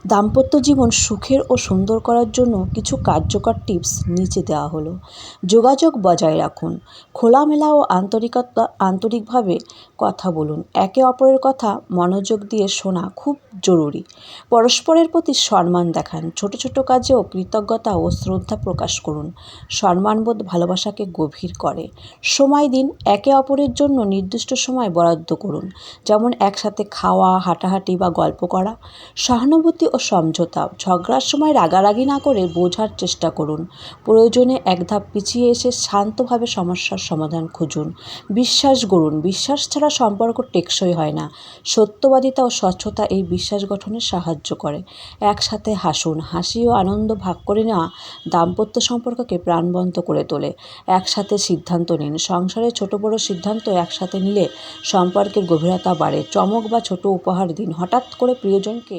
দাম্পত্য জীবন সুখের ও সুন্দর করার জন্য কিছু কার্যকর টিপস নিচে দেওয়া হলো। যোগাযোগ বজায় রাখুন। খোলামেলা ও আন্তরিকভাবে কথা বলুন। একে অপরের কথা মনোযোগ দিয়ে শোনা খুব জরুরি। পরস্পরের প্রতি সম্মান দেখান। ছোট ছোট কাজেও কৃতজ্ঞতা ও শ্রদ্ধা প্রকাশ করুন। সম্মানবোধ ভালোবাসাকে গভীর করে। সময় দিন। একে অপরের জন্য নির্দিষ্ট সময় বরাদ্দ করুন, যেমন একসাথে খাওয়া, হাঁটাহাঁটি বা গল্প করা। সহানুভূতি ও সমঝোতা। ঝগড়ার সময় রাগারাগি না করে বোঝার চেষ্টা করুন। প্রয়োজনে এক ধাপ পিছিয়ে এসে শান্তভাবে সমস্যার সমাধান খুঁজুন। বিশ্বাস গড়ুন। বিশ্বাস ছাড়া সম্পর্ক টেকসই হয় না। সত্যবাদিতা ও স্বচ্ছতা এই বিশ্বাস গঠনে সাহায্য করে। একসাথে হাসুন। হাসি ও আনন্দ ভাগ করে নেওয়া দাম্পত্য সম্পর্ককে প্রাণবন্ত করে তোলে। একসাথে সিদ্ধান্ত নিন। সংসারে ছোট বড় সিদ্ধান্ত একসাথে নিলে সম্পর্কের গভীরতা বাড়ে। চমক বা ছোট উপহার দিন। হঠাৎ করে প্রিয়জনকে